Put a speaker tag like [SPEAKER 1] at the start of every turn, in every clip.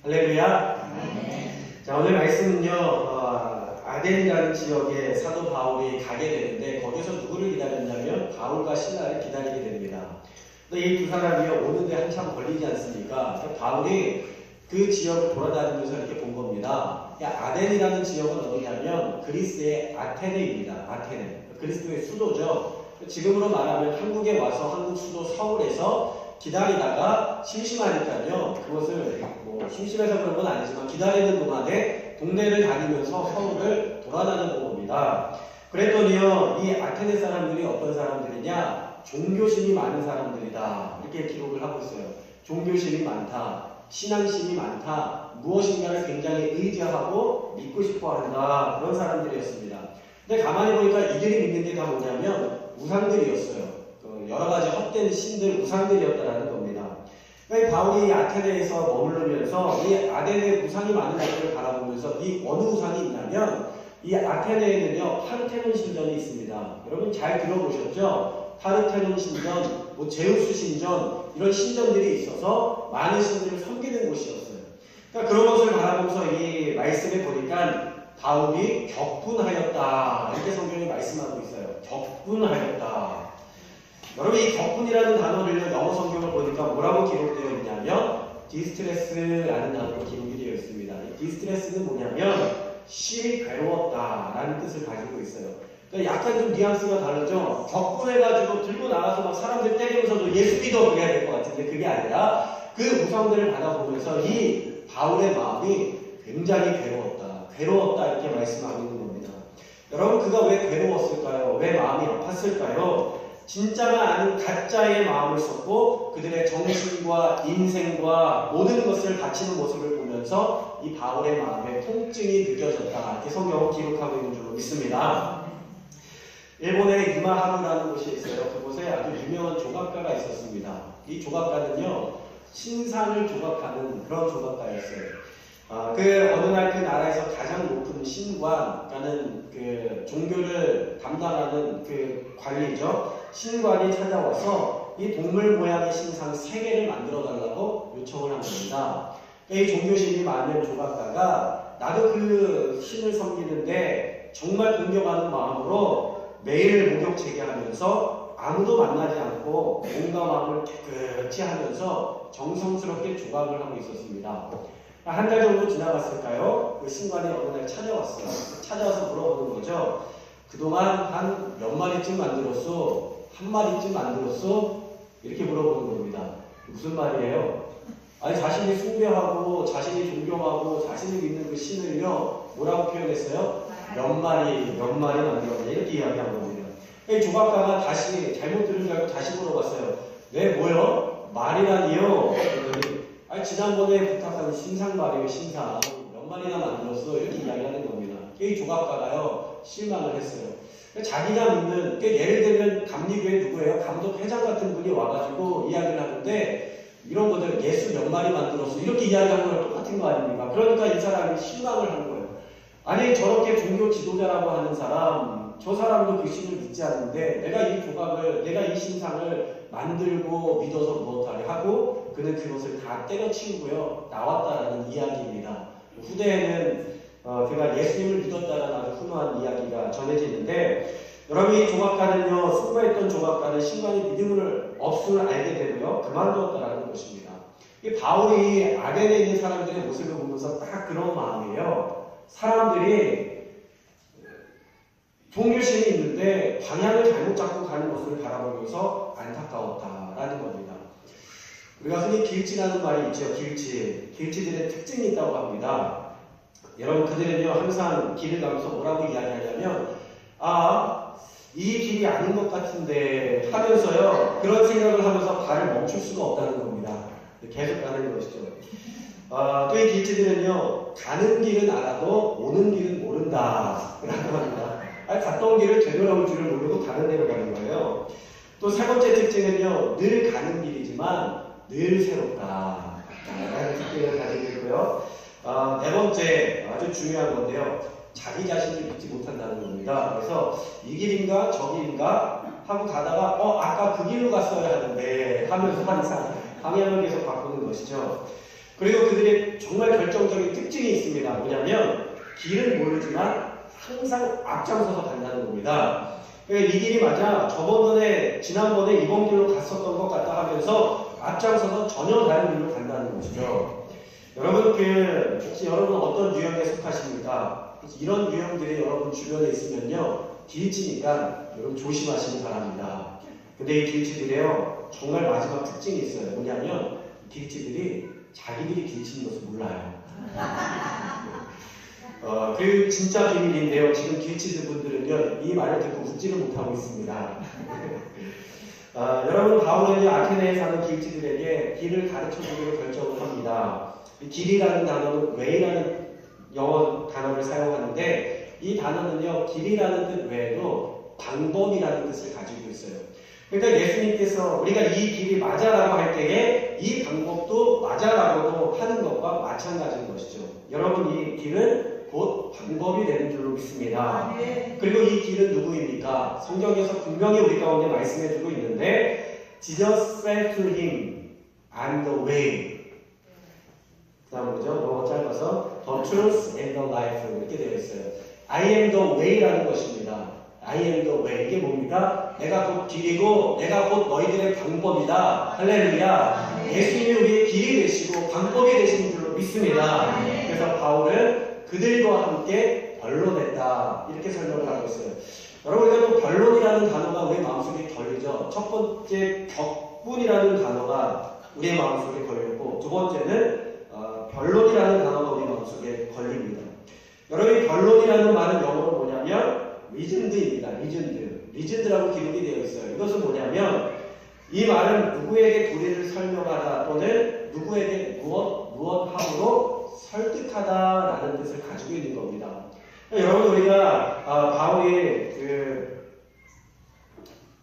[SPEAKER 1] 할렐루야. 자, 오늘 말씀은요, 아덴이라는 지역에 사도 바울이 가게 되는데, 거기서 누구를 기다렸냐면, 바울과 실라를 기다리게 됩니다. 근데 이 두 사람이 오는데 한참 걸리지 않습니까? 바울이 그 지역을 돌아다니면서 이렇게 본 겁니다. 아덴이라는 지역은 어디냐면, 그리스의 아테네입니다. 아테네. 그리스도의 수도죠. 지금으로 말하면 한국에 와서 한국 수도 서울에서 기다리다가 심심하니까요, 그것을 심심해서 그런 건 아니지만 기다리는 동안에 동네를 다니면서 서울을 돌아다니는 겁니다. 그랬더니요, 이 아테네 사람들이 어떤 사람들이냐, 종교심이 많은 사람들이다, 이렇게 기록을 하고 있어요. 종교심이 많다, 신앙심이 많다, 무엇인가를 굉장히 의지하고 믿고 싶어 한다, 그런 사람들이었습니다. 근데 가만히 보니까 이들이 믿는 게 다 뭐냐면 우상들이었어요. 여러 가지 헛된 신들, 우상들이었다라는 겁니다. 그러니까 바울이 아테네에서 머무르면서 이 아덴의 우상이 많은 것들을 바라보면서 이 어느 우상이 있냐면, 이 아테네에는요, 파르테논 신전이 있습니다. 여러분 잘 들어보셨죠? 파르테논 신전, 제우스 신전, 이런 신전들이 있어서 많은 신들을 섬기는 곳이었어요. 그러니까 그런 것을 바라보면서 이 말씀에 보니까 바울이 격분하였다, 이렇게 성경이 말씀하고 있어요. 격분하였다. 여러분, 이 격분이라는 단어를 영어 성경을 보니까 뭐라고 기록되어 있냐면 디스트레스라는 단어로 기록이 되어 있습니다. 이 디스트레스는 뭐냐면 심히 괴로웠다라는 뜻을 가지고 있어요. 그러니까 약간 좀 뉘앙스가 다르죠. 격분해가지고 들고 나가서 막 사람들 때리면서도 예수 믿어 그래야 될 것 같은데, 그게 아니라 그 우상들을 받아보면서 이 바울의 마음이 굉장히 괴로웠다 이렇게 말씀하고 있는 겁니다. 여러분, 그가 왜 괴로웠을까요? 왜 마음이 아팠을까요? 진짜가 아닌 가짜의 마음을 썼고 그들의 정신과 인생과 모든 것을 바치는 모습을 보면서 이 바울의 마음에 통증이 느껴졌다, 이렇게 성경은 기록하고 있는 줄로 믿습니다. 일본의 유마하루라는 곳이 있어요. 그곳에 아주 유명한 조각가가 있었습니다. 이 조각가는요, 신상을 조각하는 그런 조각가였어요. 어느 날 그 나라에서 가장 높은 신관이라는 그 종교를 담당하는 그 관리죠. 신관이 찾아와서 이 동물 모양의 신상 3개를 만들어 달라고 요청을 한 겁니다. 이 종교심이 많은 조각가가 나도 그 신을 섬기는데 정말 공경하는 마음으로 매일 목욕 재개하면서 아무도 만나지 않고 온갖 마음을 깨끗이 하면서 정성스럽게 조각을 하고 있었습니다. 한 달 정도 지나갔을까요? 그 신관이 어느 날 찾아왔어요. 찾아와서 물어보는 거죠. 그동안 한 몇 마리쯤 만들었어? 한 마리쯤 만들었어? 이렇게 물어보는 겁니다. 무슨 말이에요? 아니, 자신이 숭배하고 자신이 존경하고 자신이 믿는 그 신을요, 뭐라고 표현했어요? 몇 마리 만들었냐, 이렇게 이야기한 겁니다. 이 조각가가 다시 잘못 들은 줄 알고 다시 물어봤어요. 네, 뭐요? 말이라니요? 아니, 지난번에 부탁한 신상 말이에요, 신상. 몇 마리나 만들었어? 이렇게 이야기하는 겁니다. 이 조각가가요, 실망을 했어요. 자기가 믿는, 예를 들면 감리교회 누구예요? 감독 회장 같은 분이 와가지고 이야기를 하는데, 이런 것들 예수 몇 마리 만들었어? 이렇게 이야기하는 거랑 똑같은 거 아닙니까? 그러니까 이 사람이 실망을 한 거예요. 아니, 저렇게 종교 지도자라고 하는 사람, 저 사람도 그 신을 믿지 않는데 내가 이 조각을, 내가 이 신상을 만들고 믿어서 무엇하리 하고 그는 그것을 다 때려치우고요, 나왔다라는 이야기입니다. 후대에는 그가 예수님을 믿었다라는 아주 훈훈한 이야기가 전해지는데, 여러분, 이 조각가는요, 숭배했던 조각가는 신관이 믿음을 없음을 알게 되고요, 그만두었다라는 것입니다. 이 바울이 아덴에 있는 사람들의 모습을 보면서 딱 그런 마음이에요. 사람들이 종교심이 있는데 방향을 잘못 잡고 가는 모습을 바라보면서 안타까웠다라는 겁니다. 우리가 흔히 길치라는 말이 있죠. 길치들의 특징이 있다고 합니다. 여러분, 그들은요, 항상 길을 가면서 뭐라고 이야기하냐면, 이 길이 아닌 것 같은데 하면서요, 그런 생각을 하면서 발을 멈출 수가 없다는 겁니다. 계속 가는 것이죠. 또 이 길치들은요, 가는 길은 알아도 오는 길은 모른다 라고 합니다. 갔던 길을 되돌아올 줄을 모르고 다른 데로 가는 거예요. 또 세 번째 특징은요, 늘 가는 길이지만 늘 새롭다 라는 특징을 가지고 있고요. 네 번째, 아주 중요한 건데요, 자기 자신을 믿지 못한다는 겁니다. 그래서 이 길인가 저 길인가 하고 가다가 아까 그 길로 갔어야 하는데 하면서 항상 방향을 계속 바꾸는 것이죠. 그리고 그들의 정말 결정적인 특징이 있습니다. 뭐냐면 길은 모르지만 항상 앞장서서 간다는 겁니다. 그러니까 이 길이 맞아 지난번에 이번 길로 갔었던 것 같다 하면서 앞장서서 전혀 다른 길로 간다는 것이죠. 여러분 혹시 여러분 어떤 유형에 속하십니까? 이런 유형들이 여러분 주변에 있으면요 길치니까 여러분 조심하시기 바랍니다. 근데 이 길치들이요 정말 마지막 특징이 있어요. 뭐냐면 길치들이 자기들이 길치는 것을 몰라요. 그 진짜 비밀인데요. 지금 길치들 분들은요 이 말을 듣고 웃지를 못하고 있습니다. 여러분 바울은요 아테네에 사는 길치들에게 길을 가르쳐주기로 결정을 합니다. 길이라는 단어는 way라는 영어 단어를 사용하는데 이 단어는요 길이라는 뜻 외에도 방법이라는 뜻을 가지고 있어요. 그러니까 예수님께서 우리가 이 길이 맞아라고 할 때에 이 방법도 맞아라고 하는 것과 마찬가지인 것이죠. 여러분 이 길은 곧 방법이 되는 줄로 믿습니다. 그리고 이 길은 누구입니까? 성경에서 분명히 우리 가운데 말씀해주고 있는데 Jesus said to him, I'm the way. 그 다음 뭐죠? 영어 짧아서 The truth and the life 이렇게 되어 있어요. I am the way라는 것입니다. I am the way. 이게 뭡니까? 내가 곧 길이고 내가 곧 너희들의 방법이다. 할렐루야. 예수님이 우리의 길이 되시고 방법이 되신 줄로 믿습니다. 그래서 바울은 그들과 함께 변론했다. 이렇게 설명을 하고 있어요. 여러분 우리가 또 변론이라는 단어가 우리 마음속에 걸리죠. 첫 번째 격분이라는 단어가 우리의 마음속에 걸렸고 두 번째는 변론이라는 단어가 우리 마음속에 걸립니다. 여러분 변론이라는 말은 영어로 뭐냐면 리즌드입니다. 리즌드라고 기록이 되어 있어요. 이것은 뭐냐면 이 말은 누구에게 도리를 설명하다 또는 누구에게 무엇함으로 설득하다라는 뜻을 가지고 있는 겁니다. 여러분 우리가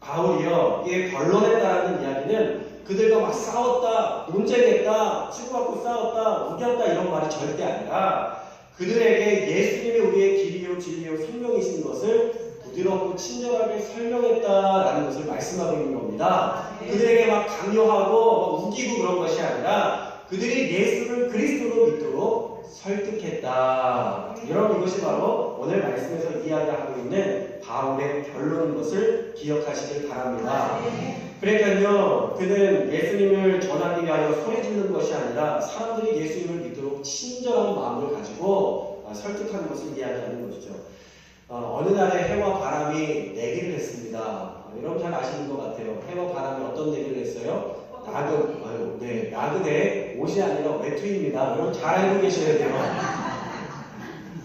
[SPEAKER 1] 바울이요 이 변론했다라는 이야기는 그들과 막 싸웠다, 논쟁했다, 치고받고 싸웠다, 우겼다 이런 말이 절대 아니라 그들에게 예수님이 우리의 길이요 진리요 생명이신 것을 부드럽고 친절하게 설명했다라는 것을 말씀하고 있는 겁니다. 그들에게 막 강요하고 막 우기고 그런 것이 아니라 그들이 예수를 그리스도로 믿도록 설득했다. 여러분 이것이 바로 오늘 말씀에서 이야기하고 있는 바울의 변론인 것을 기억하시길 바랍니다. 그러니까요 그는 예수님을 전하기 위하여 소리 지르는 것이 아니라 사람들이 예수님을 믿도록 친절한 마음을 가지고 설득하는 것을 이야기하는 것이죠. 어느 날에 해와 바람이 내기를 했습니다. 여러분 잘 아시는 것 같아요. 해와 바람이 어떤 내기를 했어요? 나그네 옷이 아니라 외투입니다. 여러분 잘 알고 계셔야 돼요.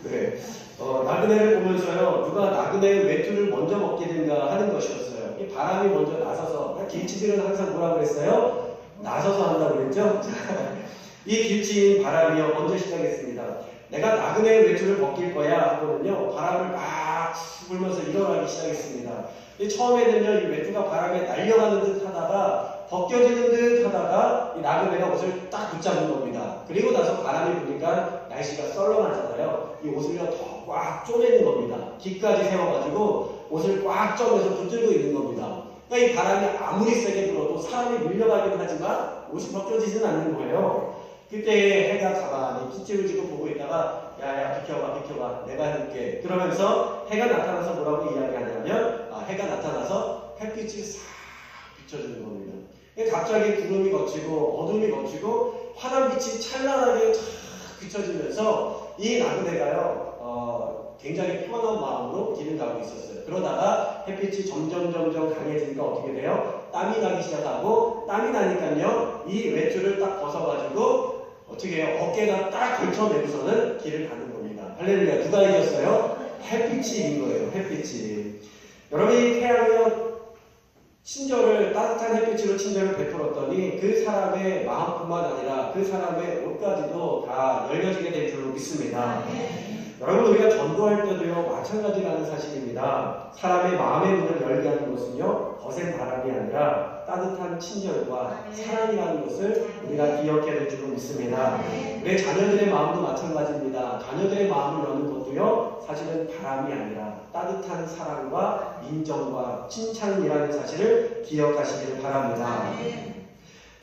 [SPEAKER 1] 네. 나그네를 보면서요 누가 나그네의 외투를 먼저 먹게 된가 하는 것이었어요. 이 바람이 먼저 나서서 길치들은 항상 뭐라고 그랬어요? 나서서 한다고 그랬죠? 이 길치인 바람이요 먼저 시작했습니다. 내가 나그네의 외투를 벗길 거야 하거든요. 바람을 막 불면서 일어나기 시작했습니다. 처음에는요 이 외투가 바람에 날려가는 듯 하다가 벗겨지는 듯 하다가 이 나그네가 옷을 딱 붙잡은 겁니다. 그리고 나서 바람이 부니까 날씨가 썰렁하잖아요. 이 옷을요 더 꽉 쪼매는 겁니다. 기까지 세워가지고 옷을 꽉 쪼매서 붙들고 있는 겁니다. 그러니까 이 바람이 아무리 세게 불어도 사람이 밀려가기는 하지만 옷이 벗겨지진 않는 거예요. 그때 해가 가만히 깃집을 지고 보고 있다가 야야 비켜봐 내가 해줄게 그러면서 해가 나타나서 뭐라고 이야기하냐면 해가 나타나서 햇빛이 싹 비춰주는 겁니다. 갑자기 구름이 걷히고 어둠이 걷히고 환한 빛이 찬란하게 쫙 비춰지면서 이 나그네가요 굉장히 편한 마음으로 길을 가고 있었어요. 그러다가 햇빛이 점점 강해지니까 어떻게 돼요? 땀이 나기 시작하고 땀이 나니까요 이 외투를 딱 벗어가지고 어떻게 해요? 어깨가 딱 걸쳐내고서는 길을 가는 겁니다. 할렐루야. 누가 이겼어요? 햇빛이 이긴 거예요. 햇빛이. 여러분 이 태양이요 친절을 따뜻한 햇빛으로 친절을 베풀었더니 그 사람의 마음뿐만 아니라 그 사람의 옷까지도 다 열려지게 될 줄로 믿습니다. 여러분 우리가 전도할 때도요 마찬가지라는 사실입니다. 사람의 마음의 문을 열게 하는 것은요 거센 바람이 아니라 따뜻한 친절과 사랑이라는 것을 우리가 기억해야 될 줄로 믿습니다. 우리 자녀들의 마음도 마찬가지입니다. 자녀들의 마음을 여는 것도요 사실은 바람이 아니라 따뜻한 사랑과 인정과 칭찬이라는 사실을 기억하시기를 바랍니다.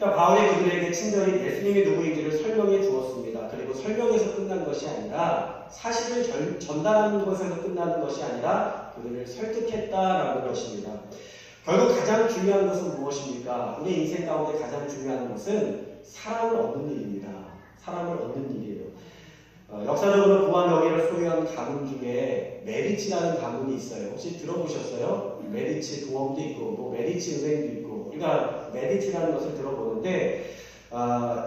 [SPEAKER 1] 그러니까 바울이 그들에게 친절히 예수님이 누구인지를 설명해 주었습니다. 그리고 설명에서 끝난 것이 아니라 사실을 전달하는 것에서 끝나는 것이 아니라 그들을 설득했다라는 것입니다. 결국 가장 중요한 것은 무엇입니까? 우리 인생 가운데 가장 중요한 것은 사람을 얻는 일입니다. 사람을 얻는 일이에요. 역사적으로 부와 명예를 소유한 가문 중에 메디치라는 가문이 있어요. 혹시 들어보셨어요? 메디치 동업도 있고 뭐 메디치 은행도 있고, 그러니까 메디치라는 것을 들어보는데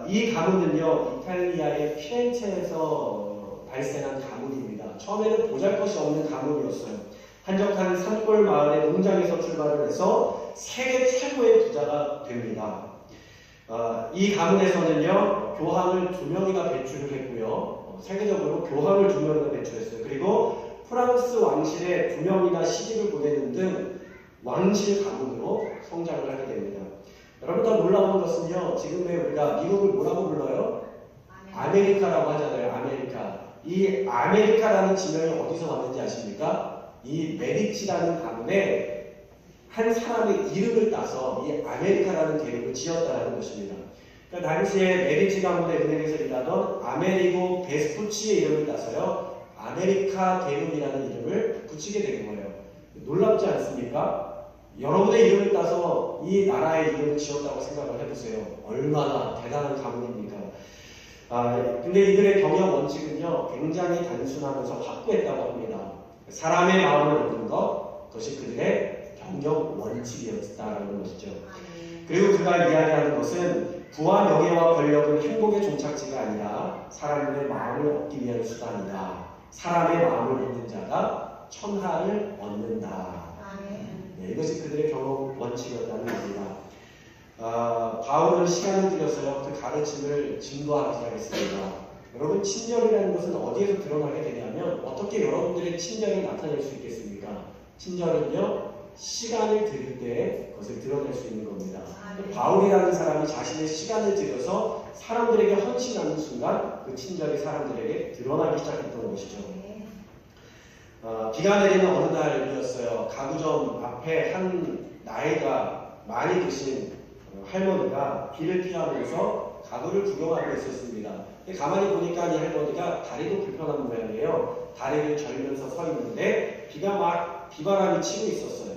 [SPEAKER 1] 이 가문은요 이탈리아의 피렌체에서 발생한 가문입니다. 처음에는 보잘것이 없는 가문이었어요. 한적한 산골 마을의 농장에서 출발을 해서 세계 최고의 부자가 됩니다. 이 가문에서는요 교황을 2명이나 배출을 했고요. 세계적으로 교황을 2명이나 배출했어요. 그리고 프랑스 왕실에 2명이나 시집을 보내는 등 왕실 가문으로 성장을 하게 됩니다. 여러분 다 놀라운 것은요, 지금의 우리가 미국을 뭐라고 불러요? 아메리카라고 하잖아요. 아메리카. 이 아메리카라는 지명이 어디서 왔는지 아십니까? 이 메디치라는 가문에 한 사람의 이름을 따서 이 아메리카라는 대륙을 지었다는 것입니다. 그러니까 당시에 메디치 가문의 은행에서 일하던 아메리고 베스푸치의 이름을 따서요 아메리카 대륙이라는 이름을 붙이게 된 거예요. 놀랍지 않습니까? 여러분의 이름을 따서 이 나라의 이름을 지었다고 생각을 해보세요. 얼마나 대단한 가문입니까? 근데 이들의 경영 원칙은요 굉장히 단순하면서 확고했다고 합니다. 사람의 마음을 얻는 것, 그것이 그들의 경영 원칙이었다라는 것이죠. 그리고 그가 이야기하는 것은 부와 명예와 권력은 행복의 종착지가 아니라 사람들의 마음을 얻기 위한 수단이다. 사람의 마음을 얻는 자가 천하를 얻는다. 네, 이것이 그들의 경영 원칙이었다는 겁니다. 바울은 시간을 들여서요 그 가르침을 증거하기 시작했습니다. 여러분 친절이라는 것은 어디에서 드러나게 되냐면 어떻게 여러분들의 친절이 나타낼 수 있겠습니까? 친절은요 시간을 들일 때 그것을 드러낼 수 있는 겁니다. 바울이라는 사람이 자신의 시간을 들여서 사람들에게 헌신하는 순간 그 친절이 사람들에게 드러나기 시작했던 것이죠. 비가 내리는 어느 날이었어요. 가구점 앞에 한 나이가 많이 드신 할머니가 비를 피하면서 가구를 구경하고 있었습니다. 가만히 보니까 이 할머니가 다리도 불편한 모양이에요. 다리를 절면서 서 있는데 비가 막 비바람이 치고 있었어요.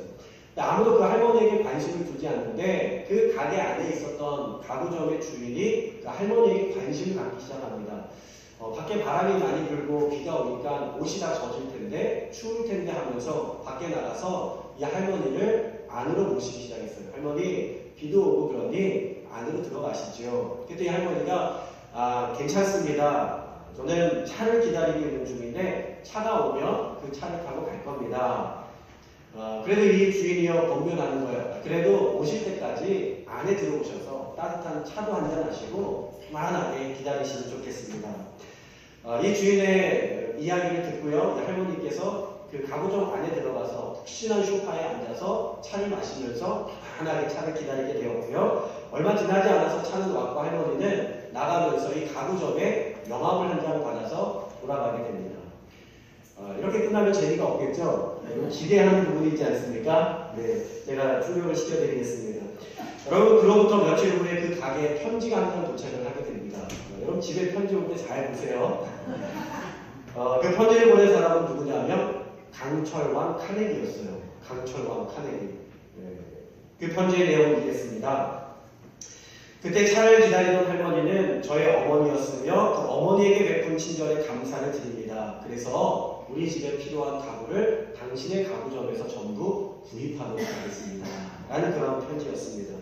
[SPEAKER 1] 아무도 그 할머니에게 관심을 두지 않는데 그 가게 안에 있었던 가구점의 주인이 그 할머니에게 관심을 갖기 시작합니다. 밖에 바람이 많이 불고 비가 오니까 옷이 다 젖을 텐데 추울 텐데 하면서 밖에 나가서 이 할머니를 안으로 모시기 시작했어요. 할머니 비도 오고 그러니 안으로 들어가시죠. 그때 이 할머니가 괜찮습니다. 저는 차를 기다리고 있는 중인데 차가 오면 그 차를 타고 갈 겁니다. 그래도 이 주인이요 권면하는 거예요. 그래도 오실 때까지 안에 들어오셔서 따뜻한 차도 한잔 하시고 편안하게 기다리시면 좋겠습니다. 이 주인의 이야기를 듣고요 할머니께서 그 가구점 안에 들어가서 푹신한 소파에 앉아서 차를 마시면서 편안하게 차를 기다리게 되었고요. 얼마 지나지 않아서 차는 왔고 할머니는 나가면서 이 가구점에 명함을 한 장 받아서 돌아가게 됩니다. 이렇게 끝나면 재미가 없겠죠? 기대하는 부분이 있지 않습니까? 네, 제가 충격을 시켜드리겠습니다. 여러분, 그로부터 며칠 후에 그 가게에 편지가 한 장 도착을 하게 됩니다. 여러분, 집에 편지 올 때 잘 보세요. 그 편지를 보낸 사람은 누구냐면 강철왕 카네기였어요. 강철왕 카네기. 네. 그 편지의 내용을 읽겠습니다. 그때 차를 기다리던 할머니는 저의 어머니였으며 그 어머니에게 베푼 친절에 감사를 드립니다. 그래서 우리 집에 필요한 가구를 당신의 가구점에서 전부 구입하도록 하겠습니다. 라는 그런 편지였습니다.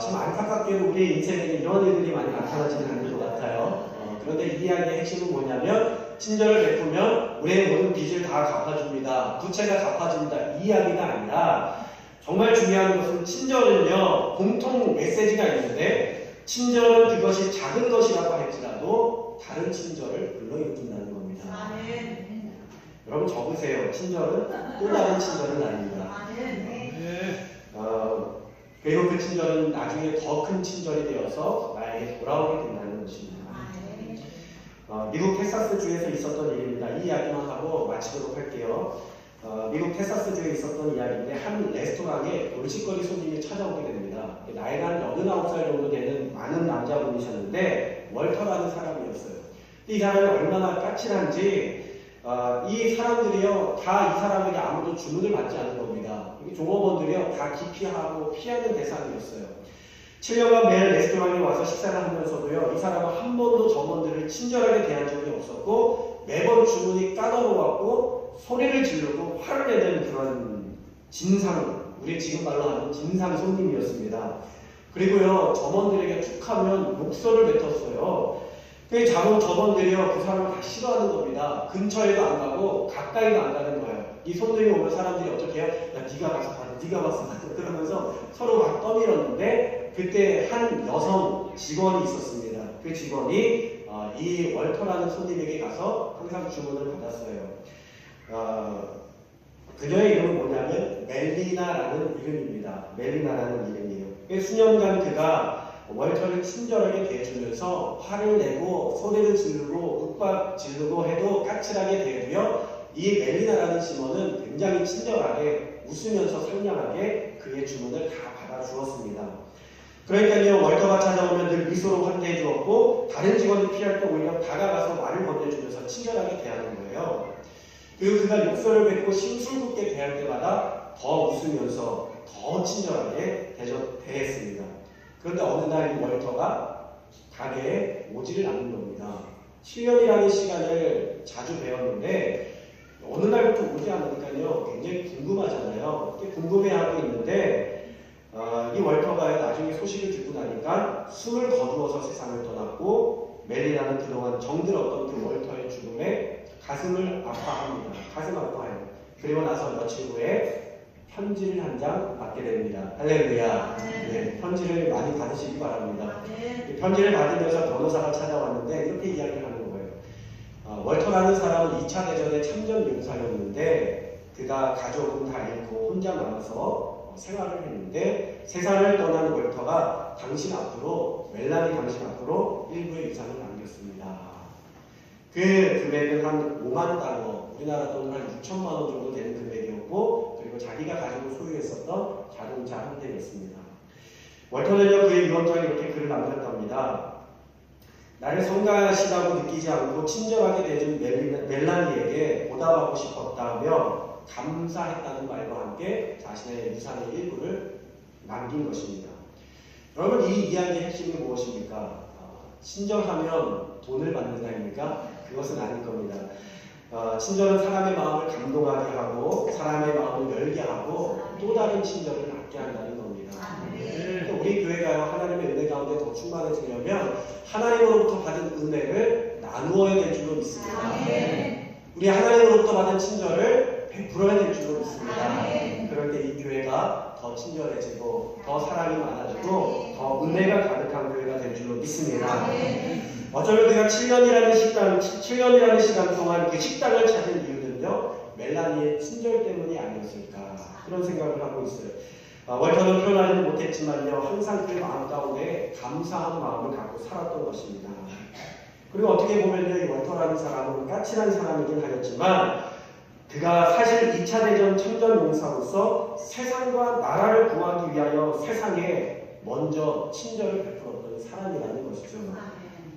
[SPEAKER 1] 참 안타깝게도 우리 인생에는 이런 일들이 많이 나타나지는 않는 것 같아요. 그런데 이 이야기의 핵심은 뭐냐면 친절을 베푸면 우리의 모든 빚을 다 갚아줍니다. 부채가 갚아준다. 이 이야기가 아니라 정말 중요한 것은 친절은요 공통 메시지가 있는데 친절은 그것이 작은 것이라고 할지라도 다른 친절을 불러일으킨다는 겁니다. 여러분 적으세요. 친절은 또 다른 친절은 아닙니다. 그리고 그 친절은 나중에 더 큰 친절이 되어서 나에게 돌아오게 된다는 것입니다. 미국 텍사스 주에서 있었던 일입니다. 이 이야기만 하고 마치도록 할게요. 미국 텍사스주에 있었던 이야기인데 한 레스토랑에 골칫거리 손님이 찾아오게 됩니다. 있습니다. 나이가 한 89살 정도 되는 많은 남자분이셨는데 월터라는 사람이었어요. 이 사람이 얼마나 까칠한지 이 사람들이요 다 이 사람에게 아무도 주문을 받지 않는 겁니다. 종업원들이요 다 기피하고 피하는 대상이었어요. 7년간 매일 레스토랑에 와서 식사를 하면서도요 이 사람은 한 번도 점원들을 친절하게 대한 적이 없었고 매번 주문이 까다로웠고 소리를 지르고 화를 내는 그런 진상, 우리 지금 말로 하는 진상 손님이었습니다. 그리고요 점원들에게 툭하면 욕설을 뱉었어요. 그 점원들이요 그 사람을 다 싫어하는 겁니다. 근처에도 안 가고 가까이도 안 가는 거예요. 이 손님이 오면 사람들이 어떻게 해요? 야 네가 가서 받아, 네가 와서 받아 그러면서 서로 막 떠밀었는데 그때 한 여성 직원이 있었습니다. 그 직원이 이 월터라는 손님에게 가서 항상 주문을 받았어요. 그녀의 이름은 뭐냐면 멜리나라는 이름입니다. 멜리나라는 이름이에요. 수년간 그가 월터를 친절하게 대해주면서 화를 내고 소리를 지르고 윽박 지르고 해도 까칠하게 대해도요 이 멜리나라는 직원은 굉장히 친절하게 웃으면서 상냥하게 그의 주문을 다 받아주었습니다. 그러니까요 월터가 찾아오면 늘 미소로 환대해 주었고 다른 직원이 피할 때 오히려 다가가서 말을 건네주면서 친절하게 대하는 거예요. 그리고 그가 욕설을 뱉고 심술궂게 대할 때마다 더 웃으면서 더 친절하게 대했습니다. 그런데 어느 날 이 월터가 가게에 오지를 않는 겁니다. 7년이라는 시간을 자주 배웠는데 어느 날부터 오지 않으니까요 굉장히 궁금하잖아요. 궁금해하고 있는데 이 월터가 나중에 소식을 듣고 나니까 숨을 거두어서 세상을 떠났고 멜리나는 그동안 정들었던 그 월터의 죽음에 가슴을 아파합니다. 가슴 아파해요. 그리고 나서 며칠 후에 편지를 한 장 받게 됩니다. 할렐루야. 네, 편지를 많이 받으시기 바랍니다. 이 편지를 받으면서 변호사가 찾아왔는데 이렇게 이야기를 하는 거예요. 월터라는 사람은 2차 대전의 참전 용사였는데 그가 가족은 다 잃고 혼자 남아서 생활을 했는데 세상을 떠난 월터가 멜라니 당신 앞으로 일부의 유산을 남겼습니다. 그 금액은 한 5만 달러, 우리나라 돈으로 한 6천만 원 정도 되는 금액이었고 그리고 자기가 가지고 소유했었던 자동차 한 대였습니다. 월터는요 그의 유언장에 이렇게 글을 남겼답니다. 나를 성가시다고 느끼지 않고 친절하게 대해준 멜라니에게 보답하고 싶었다며 감사했다는 말과 함께 자신의 유산의 일부를 남긴 것입니다. 여러분 이 이야기의 핵심이 무엇입니까? 친절하면 돈을 받는다입니까? 그것은 아닐 겁니다. 친절은 사람의 마음을 감동하게 하고 사람의 마음을 열게 하고 또 다른 친절을 갖게 한다는 겁니다. 우리 교회가요 하나님의 은혜 가운데 더 충만해지려면 하나님으로부터 받은 은혜를 나누어야 될 줄로 믿습니다. 우리 하나님으로부터 받은 친절을 베풀어야 될 줄로 믿습니다. 그럴 때 이 교회가 더 친절해지고 더 사랑이 많아지고 더 은혜가 가득한 교회가 될 줄로 믿습니다. 어쩌면 그가 7년이라는 시간 동안 그 식당을 찾은 이유는요 멜라니의 친절 때문이 아니었을까 그런 생각을 하고 있어요. 월터는 표현하지는 못했지만요 항상 그 마음 가운데 감사한 마음을 갖고 살았던 것입니다. 그리고 어떻게 보면요 이 월터라는 사람은 까칠한 사람이긴 하였지만 그가 사실 2차 대전 참전 용사로서 세상과 나라를 구하기 위하여 세상에 먼저 친절을 베풀었던 사람이라는 것이죠.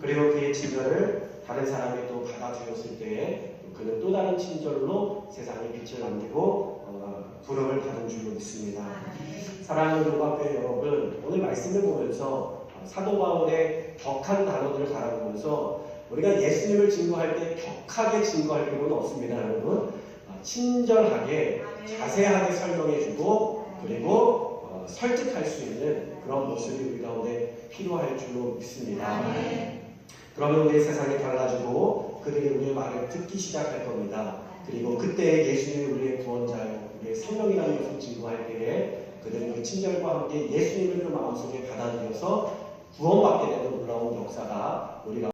[SPEAKER 1] 그리고 그의 친절을 다른 사람이 또 받아주었을 때에 그는 또 다른 친절로 세상에 빛을 남기고 부름을 받은 줄로 믿습니다. 사랑하는 동방교회 여러분, 오늘 말씀을 보면서 사도 바울의 격한 단어들을 바라보면서 우리가 예수님을 증거할 때 격하게 증거할 필요는 없습니다. 여러분 친절하게 자세하게 설명해주고 그리고 설득할 수 있는 그런 모습이 우리 가운데 필요할 줄로 믿습니다. 그러면 우리 세상이 달라지고 그들이 우리의 말을 듣기 시작할 겁니다. 그리고 그때 예수님이 우리의 구원자요 우리의 생명이라는 것을 증거할 때에 그들은 그 친절과 함께 예수님을 그 마음속에 받아들여서 구원받게 되는 놀라운 역사가 우리가